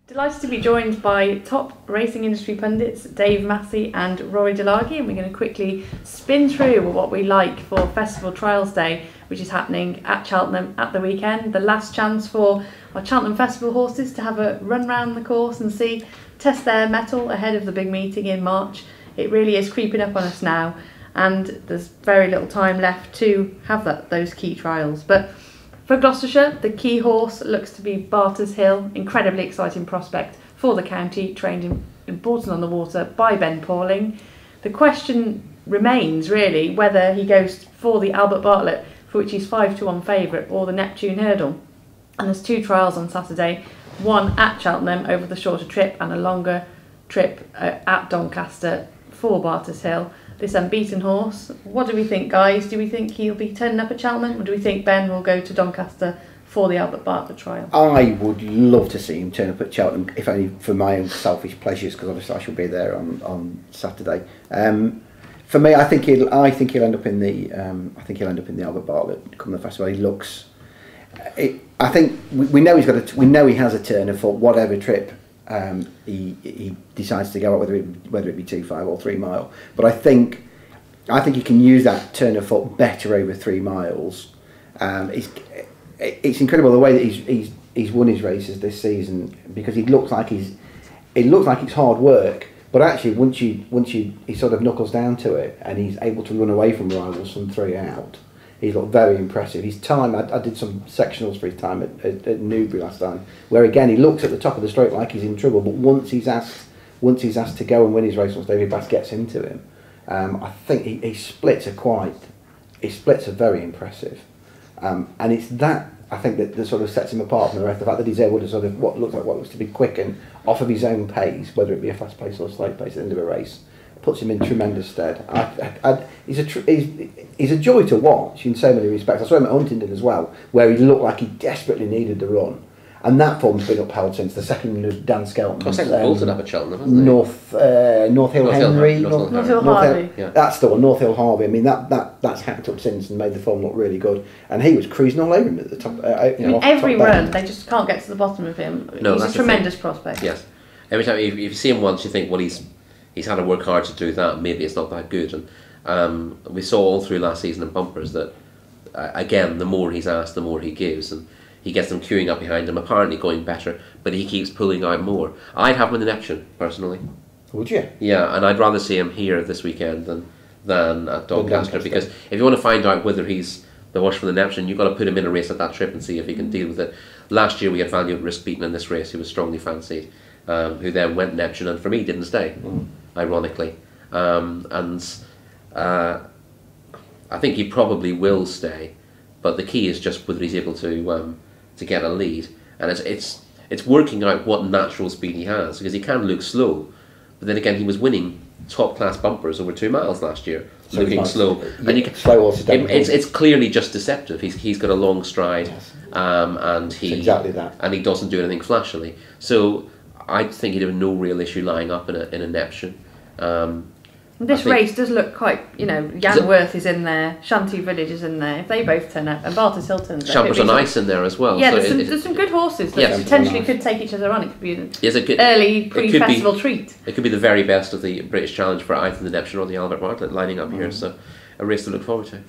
Delighted to be joined by top racing industry pundits Dave Massey and Rory Delargy, and we're going to quickly spin through what we like for Festival Trials Day, which is happening at Cheltenham at the weekend. The last chance for our Cheltenham Festival horses to have a run round the course and test their mettle ahead of the big meeting in March. It really is creeping up on us now, and there's very little time left to have those key trials. But for Gloucestershire, the key horse looks to be Barter's Hill, incredibly exciting prospect for the county, trained in Bourton on the Water by Ben Pauling. The question remains really whether he goes for the Albert Bartlett, for which he's 5-1 favourite, or the Neptune Hurdle. And there's two trials on Saturday, one at Cheltenham over the shorter trip and a longer trip at Doncaster for Barter's Hill. This unbeaten horse, what do we think, guys? Do we think he'll be turning up at Cheltenham, or do we think Ben will go to Doncaster for the Albert Bartlett trial? I would love to see him turn up at Cheltenham, if only for my own selfish pleasures, because obviously I shall be there on Saturday. For me, I think he'll end up in the Albert Bartlett come the festival. He looks. I think we know he has a turner for whatever trip he decides to go out, whether it be 2.5 or 3 mile. But I think he can use that turner foot better over 3 miles. It's incredible the way that he's won his races this season, because it looks like it's hard work, but actually once he sort of knuckles down to it and he's able to run away from rivals from 3 out, he's looked very impressive. His time, I did some sectionals for his time at Newbury last time, where again he looks at the top of the straight like he's in trouble, but once he's asked to go and win his race, once David Bass gets into him, I think his splits are very impressive, and it's that I think that sort of sets him apart from the rest. The fact that he's able to sort of what looks to be quick and off of his own pace, whether it be a fast pace or a slow pace at the end of a race, puts him in tremendous stead. He's a joy to watch in so many respects. I saw him at Huntingdon as well, where he looked like he desperately needed the run, and that form's been upheld since the second of Dan Skelton's. Bolton up at Cheltenham, hasn't he? North Hill Henry, North Hill Harvey. Yeah. That's the one, North Hill Harvey. I mean that's hacked up since and made the form look really good. And he was cruising all over him at the top. Every run, they just can't get to the bottom of him. No, he's a tremendous prospect. Yes, every time if you see him once, you think, well, he's had to work hard to do that. Maybe it's not that good. And we saw all through last season in bumpers that again, the more he's asked, the more he gives, and he gets them queuing up behind him, apparently going better, but he keeps pulling out more. I'd have him in the Neptune, personally. Would you? Yeah, and I'd rather see him here this weekend than at Doncaster, because if you want to find out whether he's the horse for the Neptune, you've got to put him in a race at that trip and see if he can deal with it. Last year we had Value at Risk beaten in this race, who was strongly fancied, who then went Neptune and for me didn't stay, ironically. I think he probably will stay, but the key is just whether he's able to get a lead, and it's working out what natural speed he has, because he can look slow, but then again he was winning top class bumpers over 2 miles last year, so looking slow, and it's clearly just deceptive. He's got a long stride, yes. And he doesn't do anything flashily, so I think he'd have no real issue lying up in a Neptune. This race does look quite, Yanworth is in there, Shanty Village is in there. If they both turn up, and Barter's Hill turns up, Champers are nice in there as well. Yeah, so there's some good horses that potentially could take each other on. It could be an early pre-festival treat. It could be the very best of the British Challenge for either the Neptune or the Albert Bartlett lining up here. So a race to look forward to.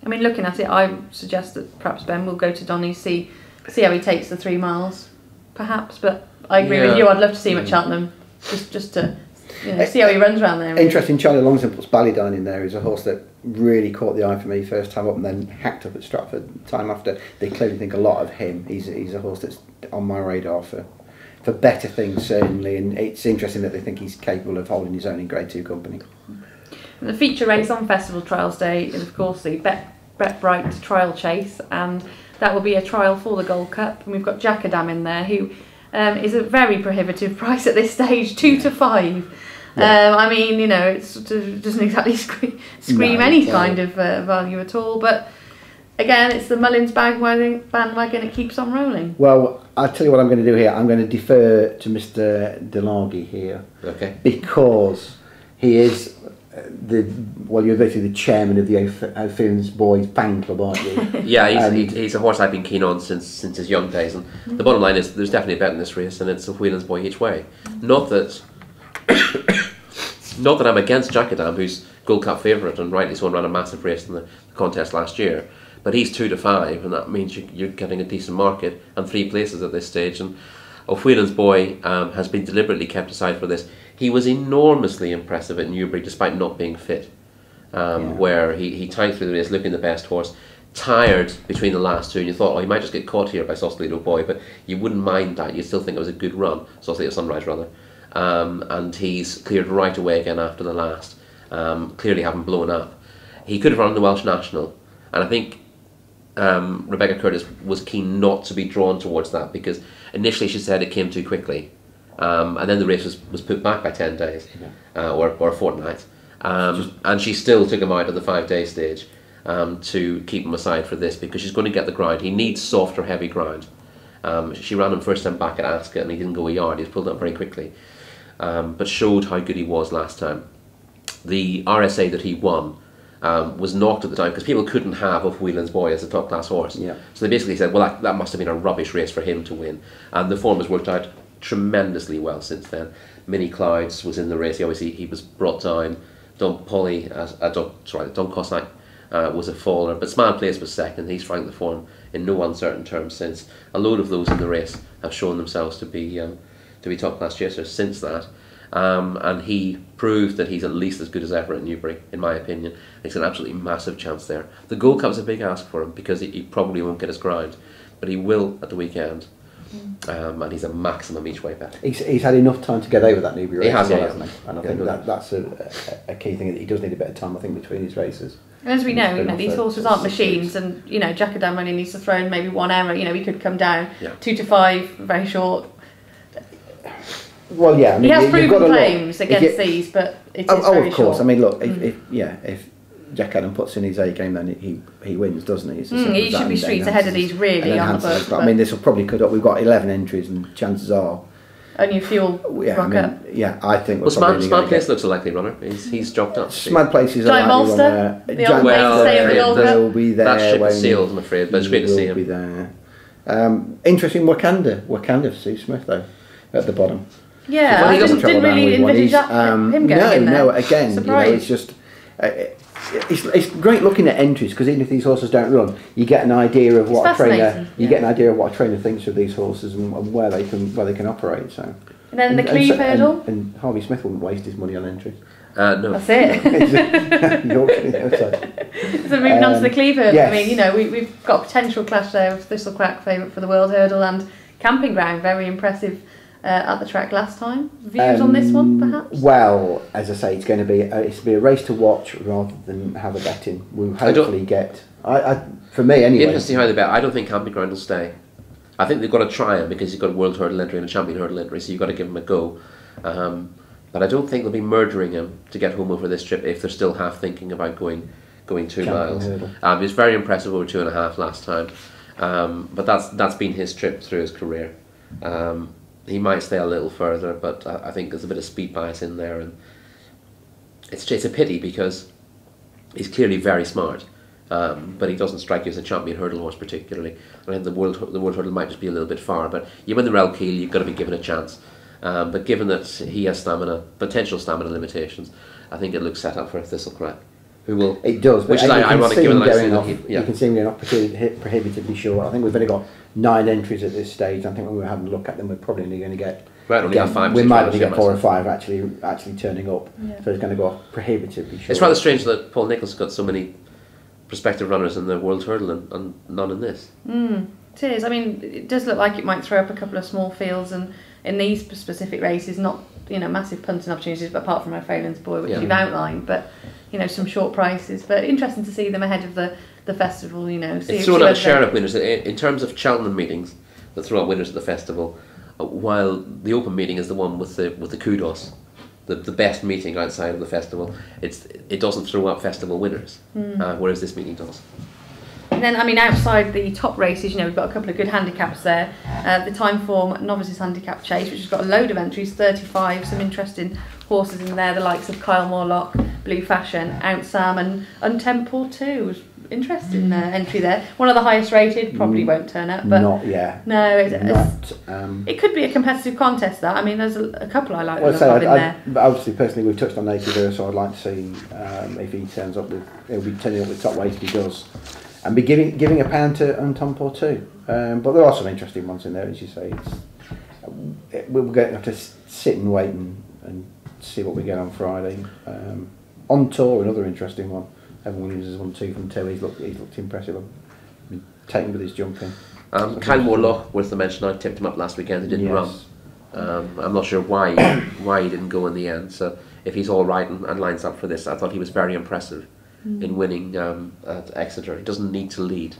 I mean, looking at it, I suggest that perhaps Ben will go to Donny, see how he takes the 3 miles, perhaps. But I agree with you. I'd love to see him at Cheltenham, just to. See how he runs around there. Interesting, Charlie Longson puts Ballydyne in there. He's a horse that really caught the eye for me first time up and then hacked up at Stratford time after. They clearly think a lot of him. He's a horse that's on my radar for better things, certainly, and it's interesting that they think he's capable of holding his own in Grade 2 company. The feature race on Festival Trials Day is of course the Bet Bright Trial Chase, and that will be a trial for the Gold Cup, and we've got Jackadam in there, who is a very prohibitive price at this stage, 2 to 5. Yeah. I mean, it sort of doesn't exactly scream any kind of value at all. But again, it's the Mullins bandwagon. It keeps on rolling. Well, I'll tell you what I'm going to do here. I'm going to defer to Mr. Delargy here. Okay. Because he is you're basically the chairman of the O'Fearns Boys fan club, aren't you? Yeah, he's a horse I've been keen on since his young days, and the bottom line is there's definitely a bet in this race, and it's a Whelan's Boy each way. Not that I'm against Jackadam, who's Gold Cup favourite and rightly so, ran a massive race in the contest last year, but he's 2 to 5, and that means you're getting a decent market and 3 places at this stage. And Whelan's Boy has been deliberately kept aside for this. He was enormously impressive at Newbury despite not being fit, where he tied through the race looking the best horse, tired between the last 2, and you thought, oh, he might just get caught here by Sausalito Boy, but you wouldn't mind that. You'd still think it was a good run, Sausalito Sunrise rather. And he's cleared right away again after the last, clearly having blown up. He could have run the Welsh National, and I think Rebecca Curtis was keen not to be drawn towards that, because initially she said it came too quickly, and then the race was put back by 10 days, or a fortnight, and she still took him out at the 5-day stage to keep him aside for this, because she's going to get the ground. He needs soft or heavy ground. She ran him first time back at Ascot and he didn't go a yard. He was pulled up very quickly, but showed how good he was last time. The RSA that he won was knocked at the time because people couldn't have Whelan's Boy as a top class horse. So they basically said, well, that must have been a rubbish race for him to win, and the form has worked out tremendously well since then. Mini Clouds was in the race. He was brought down. Don Cossack was a faller, but Smile Place was second. He's franked the form in no uncertain terms since. A load of those in the race have shown themselves to be top class chasers since that. And he proved that he's at least as good as ever at Newbury, in my opinion. It's an absolutely massive chance there. The Gold Cup's a big ask for him because he probably won't get his ground, but he will at the weekend. And he's a maximum each way bet. He's had enough time to get over that Newbury race. He has, hasn't he? And I think that's a key thing, that he does need a bit of time, I think, between his races. And as we know, these horses aren't machines, and Jackadam only needs to throw in maybe one error. He could come down 2 to 5, very short. Well, yeah, I mean, he has proven claims against these, but it's very of course. short. I mean, look, if Jackadam puts in his A game, then he wins, doesn't he? He should be streets ahead of these really on the book. But I mean, this will probably cut up. We've got 11 entries, and chances are only a few rock up. I think. Well, Smad Place looks a likely runner. He's dropped up. Smad Place is a likely runner. The old mainstay of the Gold Cup. Will be there. That ship is sealed, I'm afraid, but it's great to see him. Be there. Interesting Wakanda for Steve Smith though, at the bottom. Yeah, I didn't really envisage him going in there. No, again, it's just it's great looking at entries, because even if these horses don't run, you get an idea of what a trainer thinks of these horses and where they can operate. So. And then the Cleve hurdle. And Harvey Smith wouldn't waste his money on entries. No. That's it. So moving on to the Cleve hurdle. Yes. I mean, we've got a potential clash there with Thistlecrack, favourite for the World Hurdle, and Camping Ground, very impressive at the track last time. Views on this one, perhaps? Well, as I say, it's going to be a race to watch rather than have a bet in. We'll hopefully get. For me, anyway. Interesting how they bet. I don't think Camping Ground will stay. I think they've got to try him because he's got a World Hurdle entry and a Champion Hurdle entry, so you've got to give him a go. But I don't think they'll be murdering him to get home over this trip if they're still half thinking about going 2 miles. He was very impressive over 2.5 last time, but that's been his trip through his career. He might stay a little further, but I think there's a bit of speed bias in there, and it's a pity because he's clearly very smart, but he doesn't strike you as a Champion Hurdle horse particularly. I think the World Hurdle might just be a little bit far, but you win the Rel Keel, you've got to be given a chance. But given that he has potential stamina limitations, I think it looks set up for Thistlecrack, who will. It does, which is ironic given that you can see him going off prohibitively short. I think we've only got 9 entries at this stage. I think when we're having a look at them, we're probably only going to get. We might only get 4 or 5 actually turning up. Yeah. So it's going to go off prohibitively short. It's rather strange that Paul Nicholls got so many prospective runners in the World Hurdle and none in this. It is. I mean, it does look like it might throw up a couple of small fields, and in these specific races, not massive punting opportunities, but apart from O'Fearns Boy, which you've outlined, but some short prices. But interesting to see them ahead of the festival. It's thrown out a share of winners in terms of Cheltenham meetings that throw out winners at the festival, while the open meeting is the one with the kudos, the best meeting outside of the festival. It doesn't throw up festival winners, whereas this meeting does. And then, I mean, outside the top races, we've got a couple of good handicaps there. The Timeform Novices Handicap Chase, which has got a load of entries, 35, some interesting horses in there, the likes of Kyle Morlock, Blue Fashion, Ounce Sam, and Untemple too. Interesting entry there. One of the highest rated, probably won't turn up. But not yet. No, it could be a competitive contest. That, I mean, there's a couple I like. But obviously, personally, we've touched on Native Earth, so I'd like to see if he turns up with. He'll be turning up with top weight if he does, and be giving £1 to Untemple too. But there are some interesting ones in there, as you say. We're going to have to sit and wait and see what we get on Friday. On Tour, another interesting one. Evan Williams has won 2 from 2. He's looked impressive. I've been taken with his jumping. Kyle Morlock, worth the mention. I tipped him up last weekend. He didn't run. I'm not sure why he didn't go in the end. So if he's all right and lines up for this, I thought he was very impressive in winning at Exeter. He doesn't need to lead.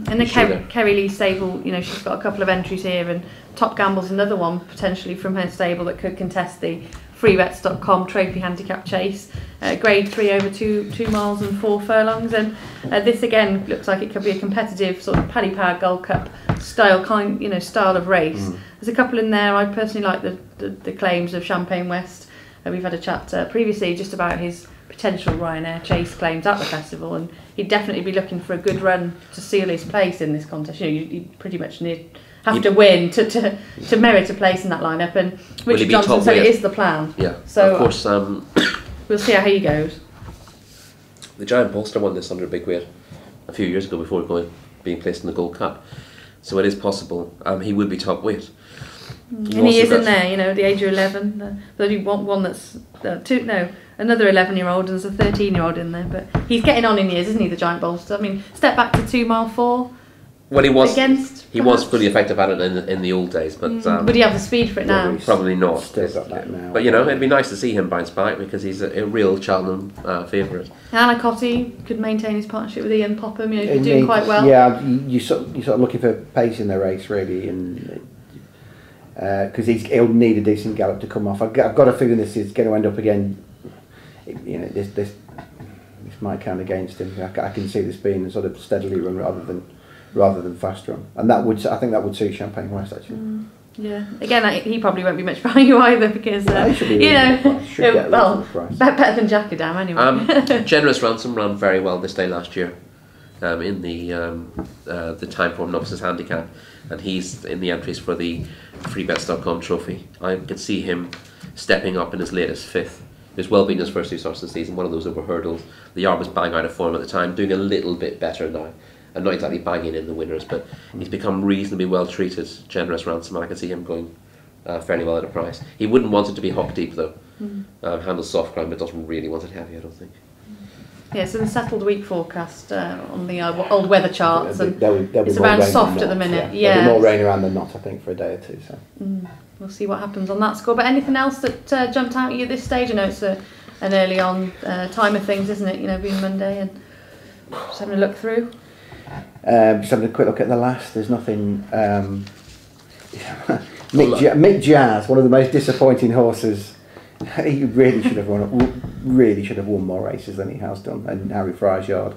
And the Kerry Lee stable, she's got a couple of entries here, and Top Gamble's another one potentially from her stable that could contest the freebets.com trophy handicap chase, grade 3 over 2 miles and 4 furlongs, and this again looks like it could be a competitive sort of Paddy Power Gold Cup style style of race. There's a couple in there. I personally like the claims of Champagne West. We've had a chat previously just about his potential Ryanair chase claims at the festival, and he'd definitely be looking for a good run to seal his place in this contest. You pretty much have to win to merit a place in that lineup, and Richard Johnson said it is the plan. Yeah, so of course. We'll see how he goes. The Giant Bolster won this under a big weight a few years ago before being placed in the Gold Cup, so it is possible. He would be top weight. And he is in there, the age of 11. But you want one that's another 11-year-old, and there's a 13-year-old in there. But he's getting on in years, isn't he, the Giant Bolster? I mean, step back to 2 mile 4. Well, he was pretty effective at it in the old days, but would he have the speed for it now? Probably not. Still got that now. But it'd be nice to see him bounce back, because he's a real Cheltenham favourite. Anacotty could maintain his partnership with Ian Popham. He's doing quite well. Yeah, you're sort of looking for pace in the race, really, and because he'll need a decent gallop to come off. I've got a feeling this is going to end up again. This might count against him. I can see this being a sort of steadily run rather than fast run, and I think that would suit Champagne West actually. Yeah, again, he probably won't be much value either, because better than Jackadam anyway. Generous Ransom ran very well this day last year in the Timeform Novices Handicap, and he's in the entries for the freebets.com trophy. I could see him stepping up in his latest 5th. It was well being his first 2 starts of the season, one of those over hurdles. The yard was bang out of form at the time, doing a little bit better now. And not exactly banging in the winners, but he's become reasonably well treated. Generous Ransom, and I can see him going fairly well at a price. He wouldn't want it to be hock deep though. Handles soft ground, but doesn't really want it heavy, I don't think. Yeah, so the settled week forecast on the old weather charts, and there'll be it's around soft at the minute. Yeah, there'll be more rain around than not, I think, for a day or 2. So we'll see what happens on that score. But anything else that jumped out at you at this stage? I know it's an early on time of things, isn't it? Being Monday, and just having a look through. Just having a quick look at the last. There's nothing. Mick Jazz, one of the most disappointing horses. He really should have won more races than he has done. And Harry Fry's yard.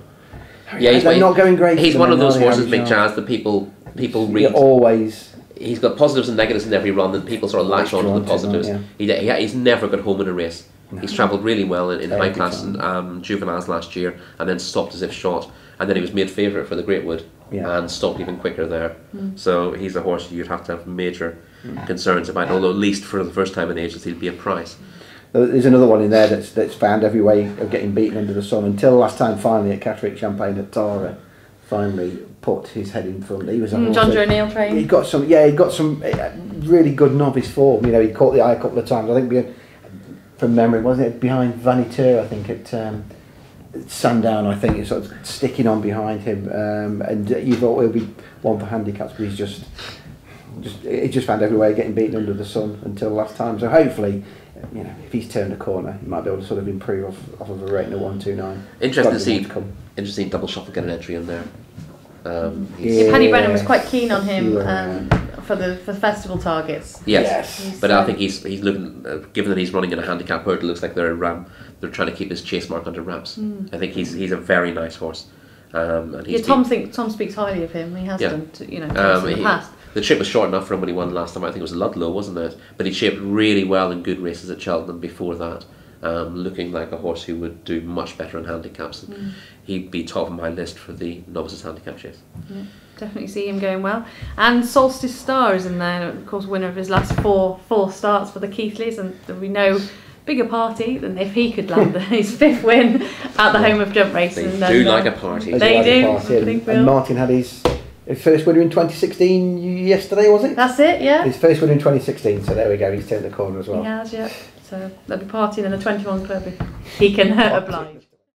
He's not going great. He's one of those horses, Mick Jazz, that people read. Always. He's got positives and negatives in every run, and people sort of latch on to the positives. He's never got home in a race. No. He's travelled really well in high class juveniles last year, and then stopped as if shot. And then he was made favourite for the Greatwood and stopped even quicker there. So he's a horse you'd have to have major concerns about, although at least for the first time in ages he'd be a price. There's another one in there that's found every way of getting beaten under the sun, until last time finally at Catterick Champagne at Tara finally put his head in front. He was a horse John Joe Neal trained. He got some really good novice form. He caught the eye a couple of times. I think from memory, wasn't it behind Vaniteur? I think at Sundown, I think, it's sort of sticking on behind him, and you thought he'll be one for handicaps, but he just found every way of getting beaten under the sun until last time. So hopefully, if he's turned a corner, he might be able to sort of improve off of a rating of 129. Interesting double shuffle get an entry in there. Paddy Brennan was quite keen on him for the festival targets. Yes. But I think he's looking. Given that he's running in a handicap hurdle, it looks like they're trying to keep his chase mark under wraps. I think he's a very nice horse, And Yeah, Tom speaks highly of him. He has done, in the past. The trip was short enough for him when he won last time. I think it was Ludlow, wasn't it? But he shaped really well in good races at Cheltenham before that, looking like a horse who would do much better in handicaps. He'd be top of my list for the novices handicap chase. Yeah, definitely see him going well. And Solstice Star is in there, of course, winner of his last four starts for the Keithleys, and there'll be no bigger party than if he could land his 5th win at the home of jump racing. They do like a party. They do. And Martin had his first winner in 2016 yesterday, was it? That's it, yeah. His first winner in 2016, so there we go, he's turned the corner as well. He has, yeah. So they'll be partying in the 21 club if he can oblige.